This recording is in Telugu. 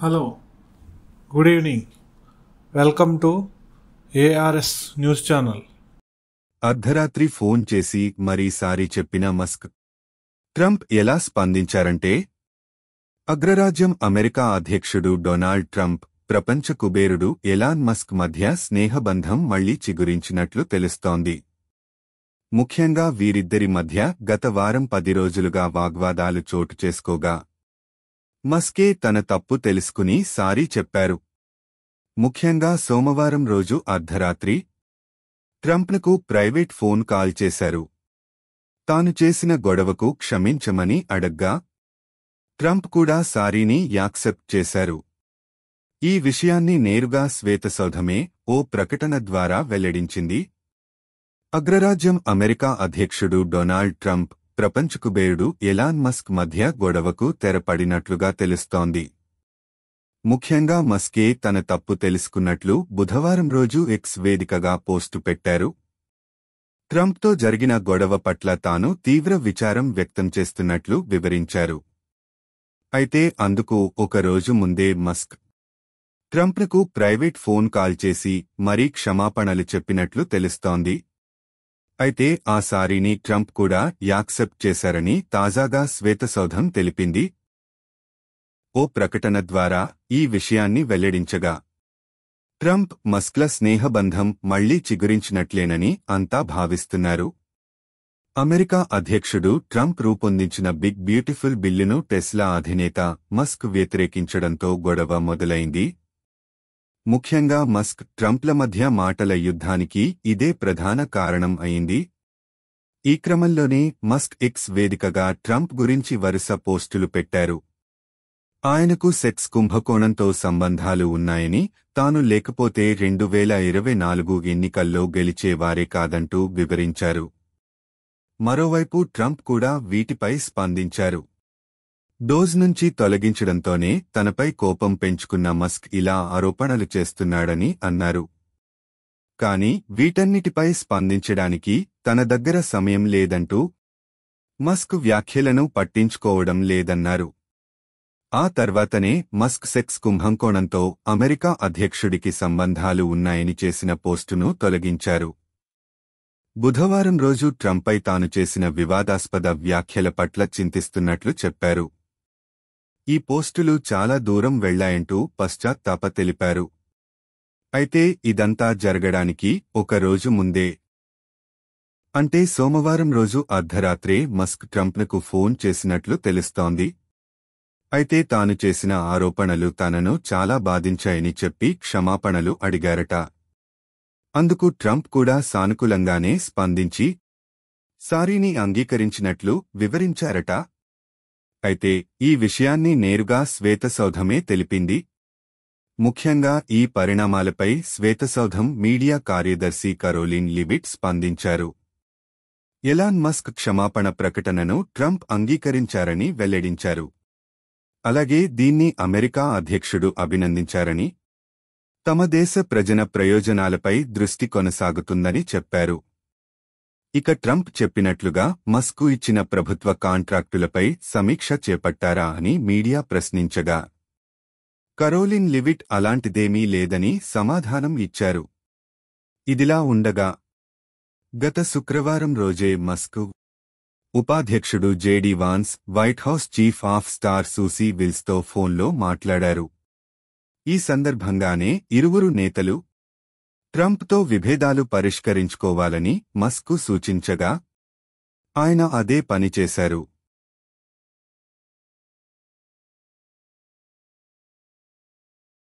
Hello, good evening. Welcome to ARS news channel. అర్ధరాత్రి ఫోన్ చేసి మరీ సారీ చెప్పిన మస్క్. ట్రంప్ ఎలా స్పందించారంటే, అగ్రరాజ్యం అమెరికా అధ్యక్షుడు డొనాల్డ్ ట్రంప్, ప్రపంచ కుబేరుడు ఎలాన్ మస్క్ మధ్య స్నేహబంధం మళ్లీ చిగురించినట్లు తెలుస్తోంది. ముఖ్యంగా వీరిద్దరి మధ్య గత వారం 10 రోజులుగా వాగ్వాదాలు చోటు చేసుకోగా మస్కే తన తప్పు తెలుసుకుని సారీ చెప్పారు. ముఖ్యంగా సోమవారం రోజు అర్ధరాత్రి ట్రంప్నకు ప్రైవేట్ ఫోన్ కాల్ చేశారు. తాను చేసిన గొడవకు క్షమించమని అడగ్గా ట్రంప్ కూడా సారీని యాక్సెప్ట్ చేశారు. ఈ విషయాన్ని నేరుగా శ్వేతసౌధమే ఓ ప్రకటన ద్వారా వెల్లడించింది. అగ్రరాజ్యం అమెరికా అధ్యక్షుడు డొనాల్డ్ ట్రంప్, ప్రపంచ కుబేరుడు ఎలాన్ మస్క్ మధ్య గొడవకు తెరపడినట్లుగా తెలుస్తోంది. ముఖ్యంగా మస్కే తన తప్పు తెలుసుకున్నట్లు బుధవారం రోజు ఎక్స్ వేదికగా పోస్టు పెట్టారు. ట్రంప్తో జరిగిన గొడవ పట్ల తాను తీవ్ర విచారం వ్యక్తం చేస్తున్నట్లు వివరించారు. అయితే అందుకు ఒక రోజు ముందే మస్క్ ట్రంప్నకు ప్రైవేట్ ఫోన్ కాల్ చేసి మరీ క్షమాపణలు చెప్పినట్లు తెలుస్తోంది. అయితే ఆ సారీని ట్రంప్ కూడా యాక్సెప్ట్ చేశారని తాజాగా శ్వేతసౌధం తెలిపింది. ఓ ప్రకటన ద్వారా ఈ విషయాన్ని వెల్లడించగా ట్రంప్, మస్క్ల స్నేహబంధం మళ్లీ చిగురించినట్లేనని అంతా భావిస్తున్నారు. అమెరికా అధ్యక్షుడు ట్రంప్ రూపొందించిన బిగ్ బ్యూటిఫుల్ బిల్లును టెస్లా అధినేత మస్క్ వ్యతిరేకించడంతో గొడవ మొదలైంది. ముఖ్యంగా మస్క్, ట్రంప్ల మధ్య మాటల యుద్ధానికి ఇదే ప్రధాన కారణం అయింది. ఈ క్రమంలోనే మస్క్ ఎక్స్ వేదికగా ట్రంప్ గురించి వరుస పోస్టులు పెట్టారు. ఆయనకు సెక్స్ కుంభకోణంతో సంబంధాలు ఉన్నాయని, తాను లేకపోతే 2024 ఎన్నికల్లో గెలిచేవారే కాదంటూ వివరించారు. మరోవైపు ట్రంప్ కూడా వీటిపై స్పందించారు. డోజ్ నుంచి తొలగించడంతోనే తనపై కోపం పెంచుకున్న మస్క్ ఇలా ఆరోపణలు చేస్తున్నాడని అన్నారు. కాని వీటన్నిటిపై స్పందించడానికి తన దగ్గర సమయం లేదంటూ మస్క్ వ్యాఖ్యలను పట్టించుకోవడం లేదన్నారు. ఆ తర్వాతనే మస్క్ సెక్స్ కుంభకోణంతో అమెరికా అధ్యక్షుడికి సంబంధాలు ఉన్నాయని చేసిన పోస్టును తొలగించారు. బుధవారం రోజు ట్రంప్పై తాను చేసిన వివాదాస్పద వ్యాఖ్యల పట్ల చింతిస్తున్నట్లు చెప్పారు. ఈ పోస్టులు చాలా దూరం వెళ్లాయంటూ పశ్చాత్తాప తెలిపారు. అయితే ఇదంతా జరగడానికి ఒక రోజు ముందే, అంటే సోమవారం రోజు అర్ధరాత్రే మస్క్ ట్రంప్నకు ఫోన్ చేసినట్లు తెలుస్తోంది. అయితే తాను చేసిన ఆరోపణలు తనను చాలా బాధించాయని చెప్పి క్షమాపణలు అడిగారట. అందుకు ట్రంప్ కూడా సానుకూలంగానే స్పందించి సారీని అంగీకరించినట్లు వివరించారట. అయితే ఈ విషయాన్ని నేరుగా శ్వేతసౌధమే తెలిపింది. ముఖ్యంగా ఈ పరిణామాలపై శ్వేతసౌధం మీడియా కార్యదర్శి కరోలిన్ లివిట్ స్పందించారు. ఎలాన్ మస్క్ క్షమాపణ ప్రకటనను ట్రంప్ అంగీకరించారని వెల్లడించారు. అలాగే దీన్ని అమెరికా అధ్యక్షుడు అభినందించారని, తమ దేశ ప్రజల ప్రయోజనాలపై దృష్టి కొనసాగుతుందని చెప్పారు. ఇక ట్రంప్ చెప్పినట్లుగా మస్కు ఇచ్చిన ప్రభుత్వ కాంట్రాక్టులపై సమీక్ష చేపట్టారా అని మీడియా ప్రశ్నించగా కరోలిన్ లివిట్ అలాంటిదేమీ లేదని సమాధానం ఇచ్చారు. ఇదిలా ఉండగా గత శుక్రవారం రోజే మస్క్ ఉపాధ్యక్షుడు JD Vance White House chief of staff Susie విల్స్తో ఫోన్లో మాట్లాడారు. ఈ సందర్భంగానే ఇరువురు నేతలు ట్రంప్తో విభేదాలు పరిష్కరించుకోవాలని మస్క్కు సూచించగా ఆయన అదే పని చేశారు.